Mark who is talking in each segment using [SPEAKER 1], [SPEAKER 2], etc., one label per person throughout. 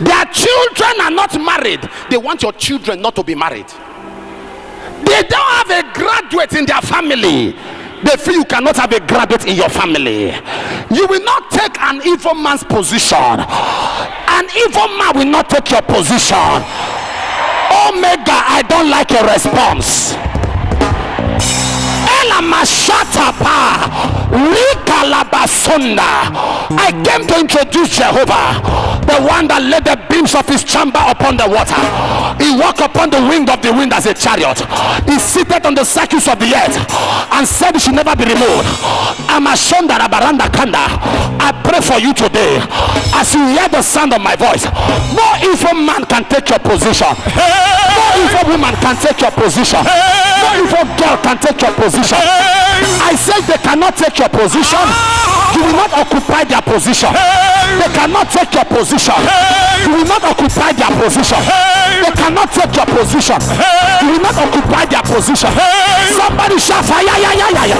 [SPEAKER 1] Their children are not married. They want your children not to be married. They don't have a graduate in their family. They feel you cannot have a graduate in your family. You will not take an evil man's position. An evil man will not take your position. Omega, I don't like your response. I came to introduce Jehovah, the one that led the beams of his chamber upon the water. He walked upon the wing of the wind as a chariot. He seated on the circus of the earth and said it should never be removed. I pray for you today, as you hear the sound of my voice, no evil man can take your position. No evil woman can take your position. No evil girl can take your position. I say they cannot take your position. You will not occupy their position. They cannot take your position. You will not occupy their position. They cannot take your position. You will not occupy their position. Somebody shout fire, yeah, yeah, yeah, yeah.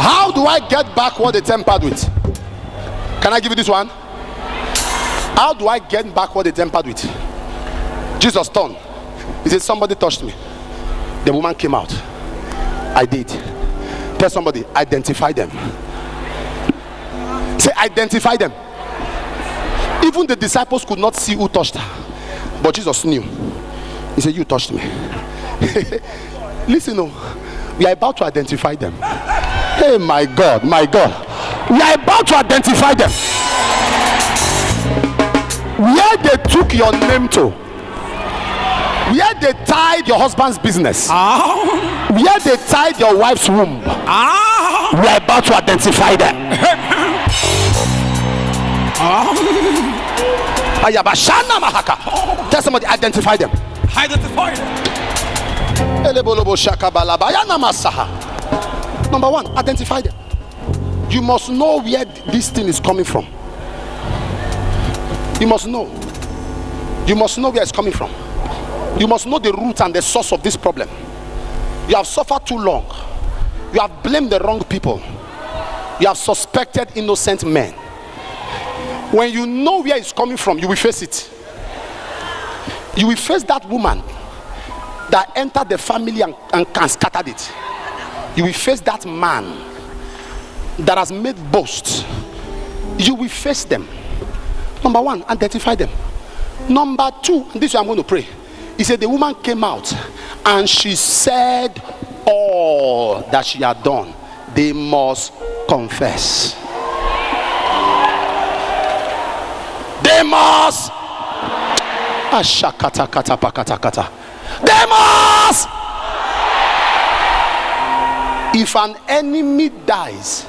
[SPEAKER 1] How do I get back what they tempered with? Can I give you this one? How do I get back what they tempered with? Jesus turned. He said, somebody touched me. The woman came out. I did. Tell somebody, identify them. Say, identify them. Even the disciples could not see who touched her, but Jesus knew. He said, you touched me. Listen, we are about to identify them. Hey, my God, my God. We are about to identify them. Where they took your name to, where they tied your husband's business, where they tied your wife's womb, we are about to identify them. Tell somebody, identify them.
[SPEAKER 2] Identify them.
[SPEAKER 1] Number one, identify them. You must know where this thing is coming from. You must know. You must know where it's coming from. You must know the root and the source of this problem. You have suffered too long. You have blamed the wrong people. You have suspected innocent men. When you know where it's coming from, you will face it. You will face that woman that entered the family and scattered it. You will face that man that has made boasts. You will face them. Number one, identify them. Number two, and this is what I'm going to pray. He said the woman came out and she said all that she had done. They must confess. They must. They must. If an enemy dies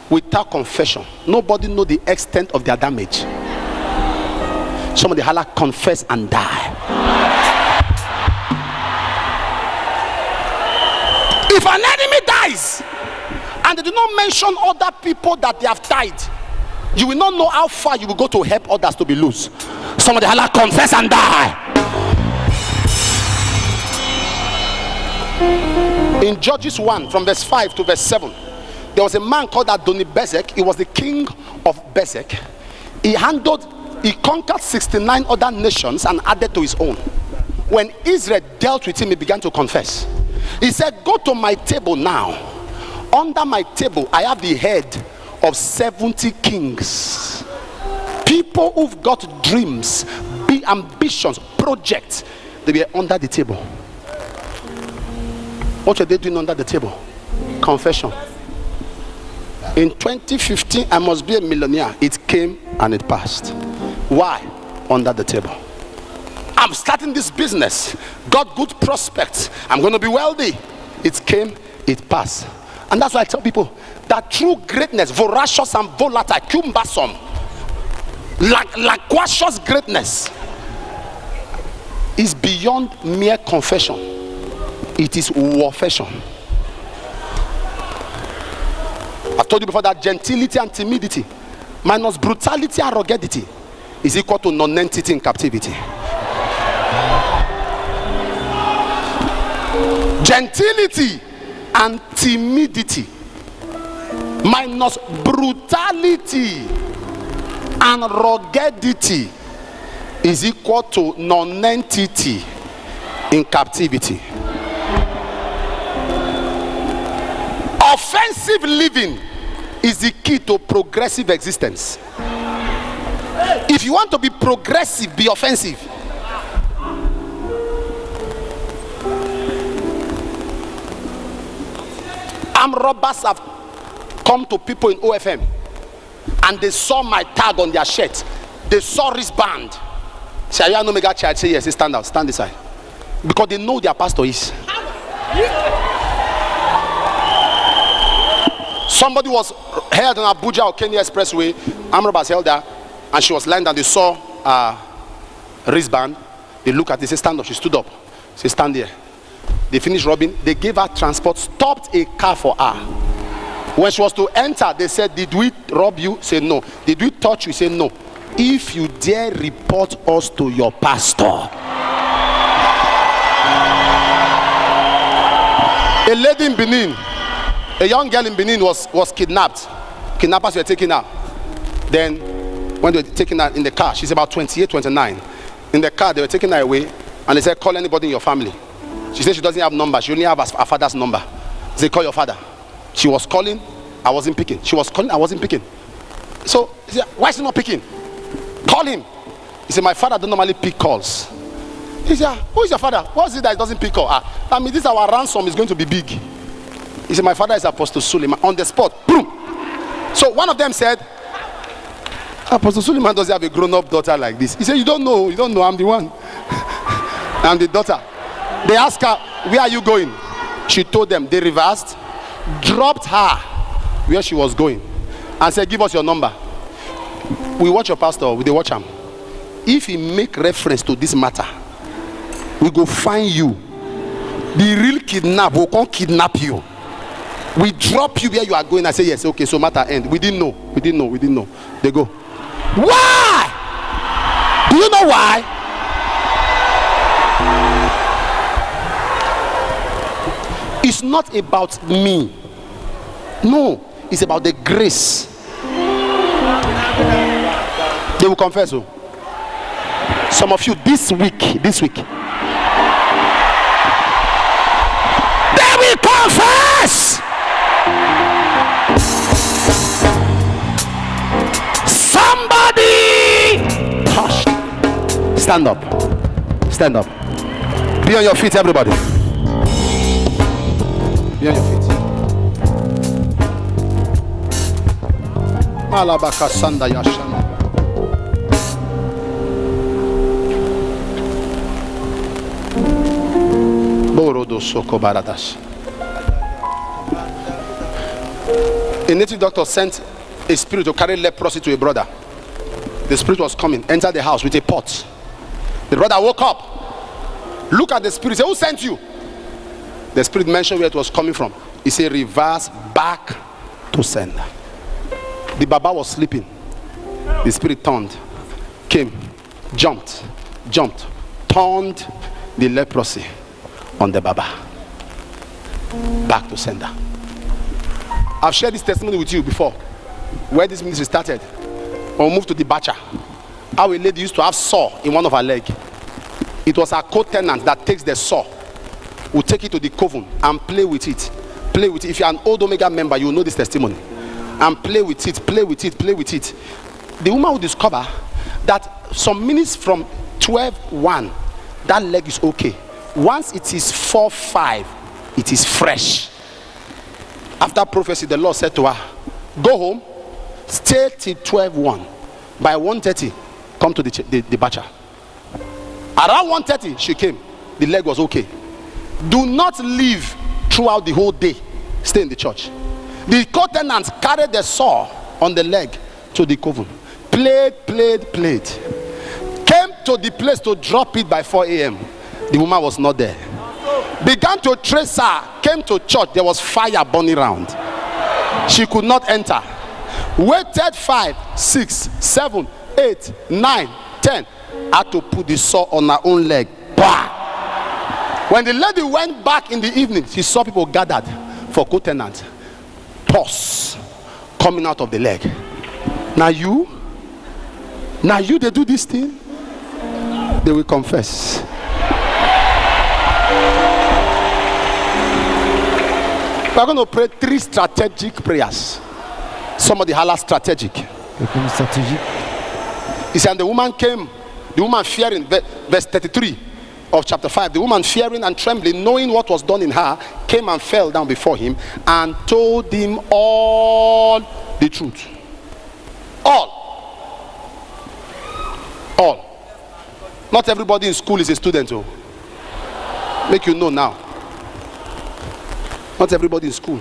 [SPEAKER 1] without confession, nobody knows the extent of their damage. Somebody holla, confess and die. If an enemy dies and they do not mention other people that they have died, you will not know how far you will go to help others to be loose. Somebody holla, confess and die. In Judges 1 from verse 5 to verse 7, there was a man called Adoni-Bezek. He was the king of Bezek. He conquered 69 other nations and added to his own. When Israel dealt with him, he began to confess. He said, go to my table now. Under my table, I have the head of 70 kings. People who've got dreams ambitions, projects, they were under the table. What were they doing under the table? Confession. In 2015, I must be a millionaire. It came and it passed. Why? Under the table. I'm starting this business. Got good prospects. I'm going to be wealthy. It came, it passed. And that's why I tell people that true greatness, voracious and volatile, cumbersome, loquacious greatness is beyond mere confession. It is warfare. I've told you before that gentility and timidity minus brutality and ruggedity is equal to non-entity in captivity. Gentility and timidity minus brutality and ruggedity is equal to non-entity in captivity. Offensive living is the key to progressive existence. If you want to be progressive, be offensive. Armed robbers have come to people in OFM and they saw my tag on their shirt. They saw wristband. Say, are you an Omega child? Say yes. Say, stand out. Stand this side. Because they know their pastor is. Somebody was held on Abuja or Kenya Expressway. Armed robbers held her and she was lying down. They saw wristband. They look at it. They say, stand up. She stood up. Say, stand there. They finished robbing. They gave her transport, stopped a car for her. When she was to enter, they said, did we rob you? Say no. Did we touch you? Say no. If you dare report us to your pastor. A lady in Benin, a young girl in Benin was kidnapped. Kidnappers were taking her. Then when they were taking her in the car, she's about 28, 29. In the car, they were taking her away and they said, call anybody in your family. She said she doesn't have number. She only has her father's number. They call your father. She was calling. I wasn't picking. She was calling. I wasn't picking. So he said, why is he not picking? Call him. He said, my father don't normally pick calls. He said, who is your father? What is it that he doesn't pick calls? I mean, this our ransom is going to be big. He said, my father is Apostle Suleiman. On the spot. Boom. So one of them said, Apostle Suleiman doesn't have a grown-up daughter like this. He said, you don't know. You don't know. I'm the one. I'm the daughter. They asked her, where are you going? She told them. They reversed, dropped her where she was going and said, give us your number. We watch your pastor. We watch him. If he make reference to this matter, we go find you. The real kidnap will come kidnap you. We drop you where you are going. I say, yes, okay, so matter end. We didn't know. They go, why? Do you know why? It's not about me. No, it's about the grace. They will confess. Oh. Some of you this week, they will confess. Somebody, hush. Stand up. Stand up. Be on your feet, everybody. Be on your feet. Malabaka Sanda Yashana. Borodo Soko Baradash. A native doctor sent a spirit to carry leprosy to a brother. The spirit was coming, entered the house with a pot. The brother woke up, look at the spirit, say, who sent you? The spirit mentioned where it was coming from. He said, reverse back to sender. The Baba was sleeping. The spirit turned, came, jumped, turned the leprosy on the Baba. Back to sender. I've shared this testimony with you before. Where this ministry started. When we moved to the Bacha, how a lady used to have saw in one of her leg. It was her co-tenant that takes the saw, will take it to the coven and play with it. Play with it. If you're an old Omega member, you will know this testimony. And play with it. The woman will discover that some minutes from 12:1, that leg is okay. Once it is 4:5, it is fresh. After prophecy, the Lord said to her, go home, stay till 12:1. By 1:30, come to the butcher. Around 1:30, she came. The leg was okay. Do not leave throughout the whole day. Stay in the church. The co-tenants carried the saw on the leg to the coven. Played. Came to the place to drop it by 4 a.m. The woman was not there. Began to trace her. Came to church. There was fire burning around. She could not enter. Waited 5, 6, 7, 8, 9, 10. Had to put the saw on her own leg. Bah! When the lady went back in the evening, she saw people gathered for co-tenant. Pus coming out of the leg. Now you they do this thing, they will confess. We're going to pray 3 strategic prayers. Somebody holla strategic. He said, and the woman came, the woman fearing, verse 33 of chapter 5, the woman fearing and trembling, knowing what was done in her, came and fell down before him and told him all the truth. All. Not everybody in school is a student. Oh. Make you know now. Not everybody in school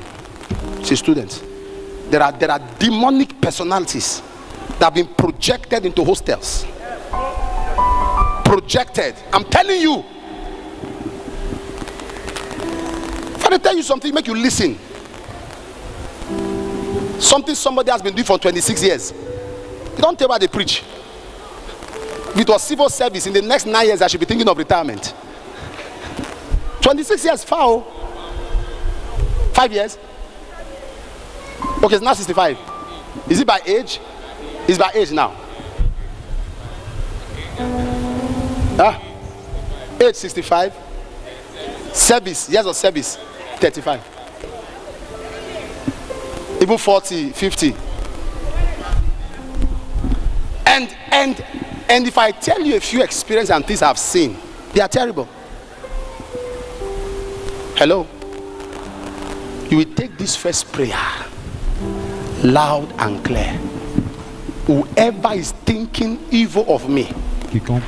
[SPEAKER 1] is a student. There are demonic personalities that have been projected into hostels. Projected. I'm telling you. If I tell you something, make you listen. Something somebody has been doing for 26 years. You don't tell what they preach. If it was civil service, in the next 9 years, I should be thinking of retirement. 26 years, foul. 5 years. Okay, it's now 65. Is it by age? It's by age now. Age 65. Service, years of service 35. Even 40, 50. And if I tell you a few experiences and things I've seen, they are terrible. Hello? You will take this first prayer loud and clear. Whoever is thinking evil of me,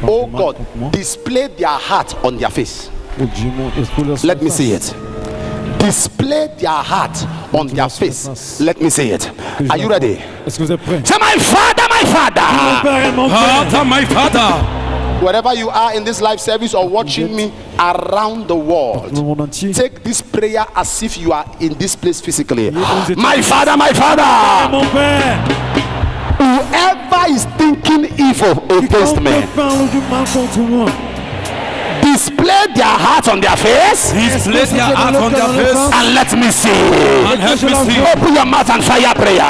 [SPEAKER 1] oh God, display their heart on their face. Let me see it. Display their heart on their face. Let me see it. Are you ready? Say, my Father, my Father.
[SPEAKER 2] My Father.
[SPEAKER 1] Wherever you are in this live service or watching me around the world, take this prayer as if you are in this place physically. My Father, my Father. Whoever is thinking evil against me, display their heart on their face.
[SPEAKER 2] Display their heart on their face.
[SPEAKER 1] And let me see.
[SPEAKER 2] And help me see.
[SPEAKER 1] Open your mouth and fire prayer.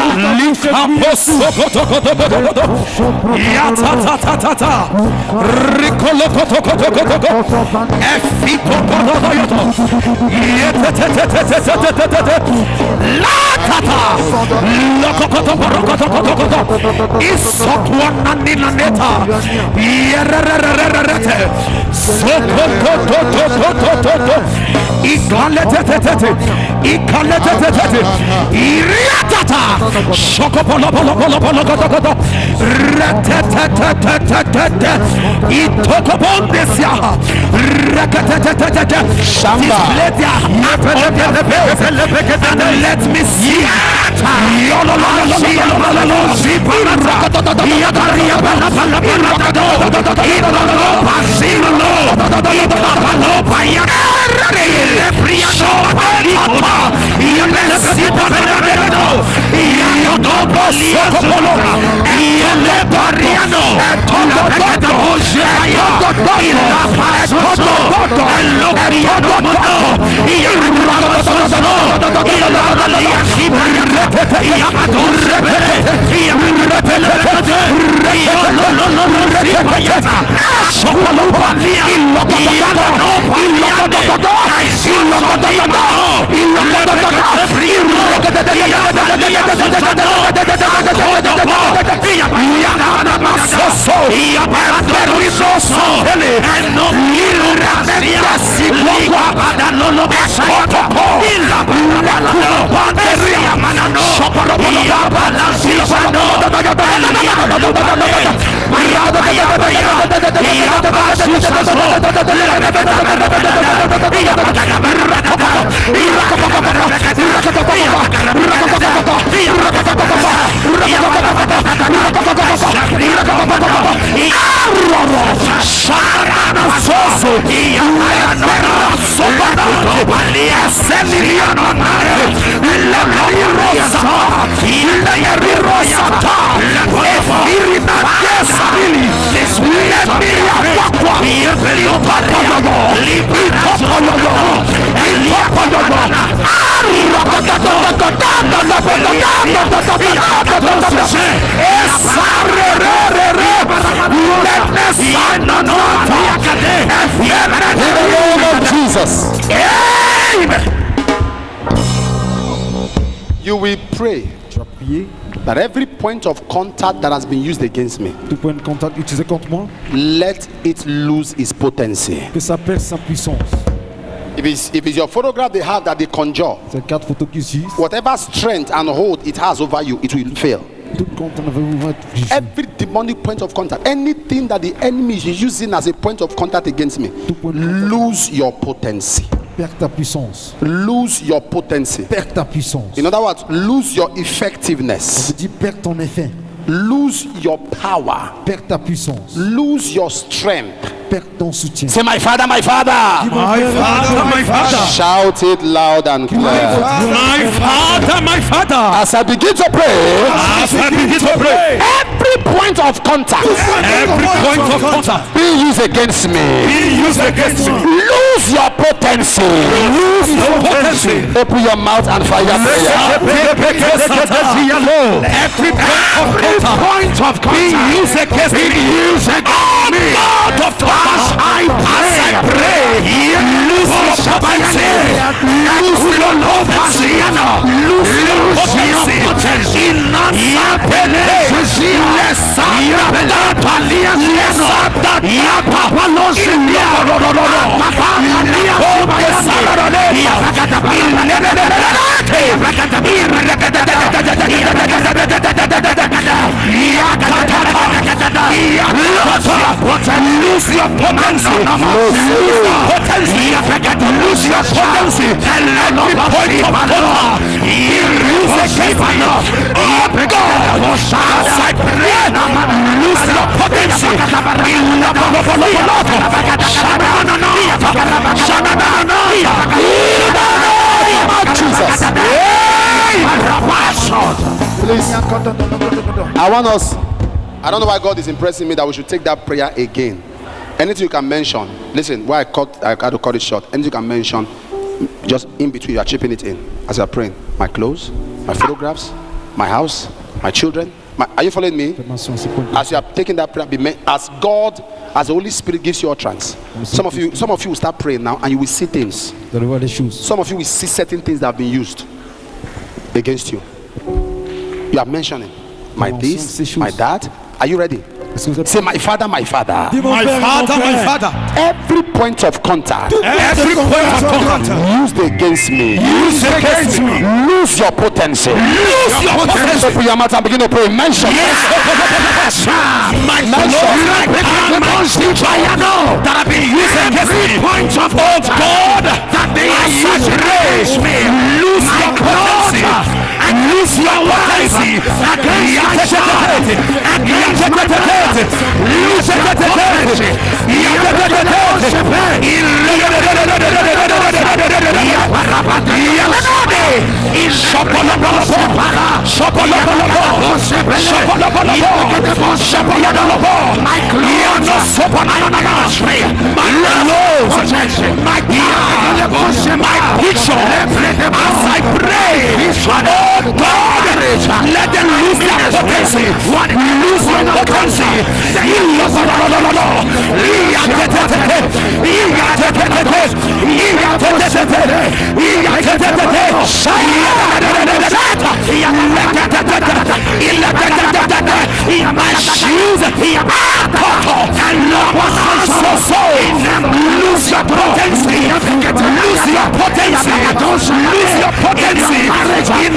[SPEAKER 1] Let me see. Jesus. You will pray
[SPEAKER 3] Tu vas prier.
[SPEAKER 1] that every point of contact that has been used against me,
[SPEAKER 3] Tout point de contact utilisé contre moi,
[SPEAKER 1] let it lose its potency.
[SPEAKER 3] que ça perde sa puissance.
[SPEAKER 1] If it's your photograph they have that they conjure,
[SPEAKER 3] C'est 4 photos qui utilisent.
[SPEAKER 1] whatever strength and hold it has over you, it will fail.
[SPEAKER 3] Tout contact va être jugé.
[SPEAKER 1] Every demonic point of contact, anything that the enemy is using as a point of contact against me,
[SPEAKER 3] Tout point de contact.
[SPEAKER 1] lose your potency.
[SPEAKER 3] Perde ta puissance.
[SPEAKER 1] Lose your potency.
[SPEAKER 3] Perde ta puissance.
[SPEAKER 1] In other words, lose your
[SPEAKER 3] Je
[SPEAKER 1] effectiveness.
[SPEAKER 3] dis perde ton effet.
[SPEAKER 1] Lose your power.
[SPEAKER 3] Perde ta puissance.
[SPEAKER 1] Lose your strength.
[SPEAKER 3] Perde ton soutien.
[SPEAKER 1] Say, my father, my father.
[SPEAKER 2] My father, my father.
[SPEAKER 1] Shout it loud and clear.
[SPEAKER 2] My father, my father.
[SPEAKER 1] As I begin to pray,
[SPEAKER 2] As I begin to pray,
[SPEAKER 1] every point of contact
[SPEAKER 2] every point of contact
[SPEAKER 1] being used against me,
[SPEAKER 2] being used against me,
[SPEAKER 1] lose your potency.
[SPEAKER 2] lose your potency.
[SPEAKER 1] Open your mouth and fire prayer.
[SPEAKER 2] Every point of contact being used against me, God of as I pray, lose your potency, lose your potency, lose your potency. Lose your potency. Lose your potency. And let me point of contact. Lose your potency.
[SPEAKER 1] Please, I want us. I don't know why God is impressing me that we should take that prayer again. Anything you can mention. Listen, why I had to cut it short. Anything you can mention, just in between, you are chipping it in as you are praying. My clothes, my photographs, my house, my children. Are you following me? As you are taking that prayer, as God, as the Holy Spirit gives you utterance. Some of you will start praying now, and you will see things. Some of you will see certain things that have been used against you. You are mentioning my this, my that. Are you ready? Say, my father, my father.
[SPEAKER 2] My father, my father.
[SPEAKER 1] Every point of contact
[SPEAKER 2] Every point of contact
[SPEAKER 1] used against me,
[SPEAKER 2] used against me,
[SPEAKER 1] lose your potency.
[SPEAKER 2] lose your potency.
[SPEAKER 1] Open your mouth and begin to pray. Mention.
[SPEAKER 2] My Lord, that have been used against me. Point of God that they are used against me. Lose your potency. Lose your wife. as I pray, oh God, let them lose their potency, lose their potency. My shoes, lose your potency, lose your potency, lose your potency in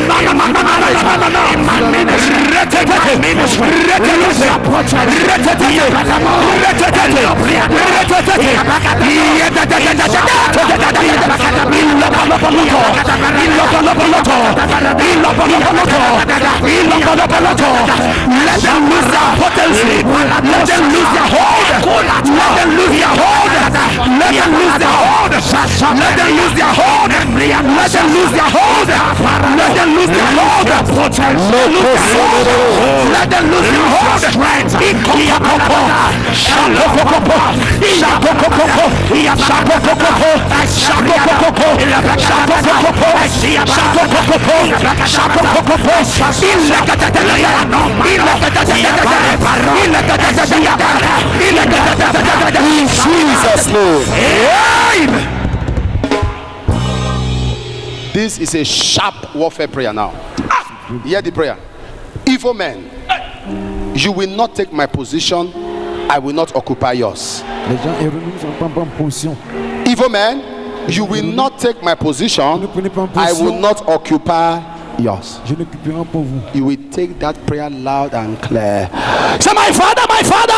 [SPEAKER 2] my ministry. Let them lose their potency. Let them lose their hold. Let them lose their hold. Let them lose their hold. Let them lose their hold. Let them lose their hold. Let them lose their hold. Let them lose their hold. Strength.
[SPEAKER 1] In Jesus' name.
[SPEAKER 2] Amen.
[SPEAKER 1] This is a sharp warfare prayer now. Hear the prayer. Evil men, you will not take my position, I will not occupy yours.
[SPEAKER 3] Les gens erronés ne sont pas en bonne position.
[SPEAKER 1] Evil men, you will not take my position, I will not occupy yours.
[SPEAKER 3] Je n'occuperai pas vous.
[SPEAKER 1] You will take that prayer loud and clear. Say, my father, my father,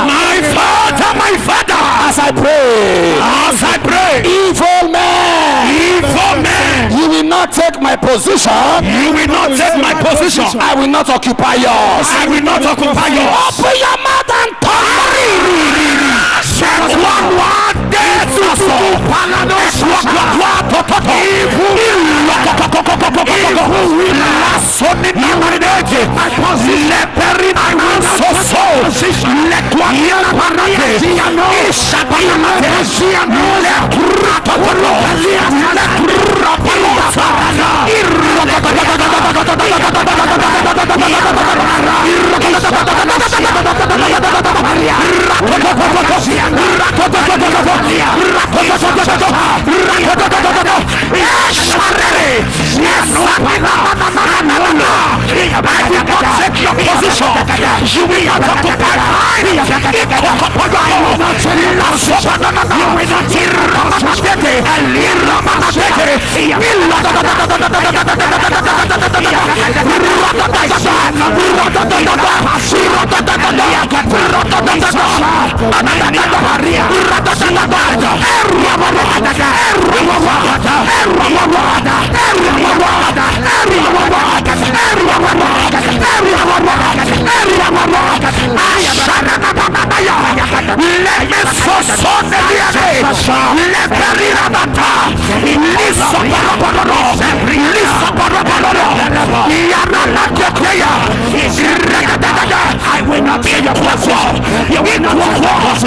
[SPEAKER 2] My Father, my Father,
[SPEAKER 1] as I pray,
[SPEAKER 2] evil man,
[SPEAKER 1] you will not take my position,
[SPEAKER 2] you will not take my position,
[SPEAKER 1] I will not occupy yours.
[SPEAKER 2] I will not occupy yours.
[SPEAKER 1] Open your mouth and talk. I will not be your platform. You will not walk walls.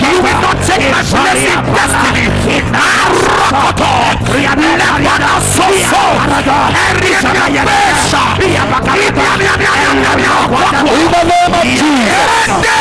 [SPEAKER 1] You will not take my blessed destiny. In the name of Jesus.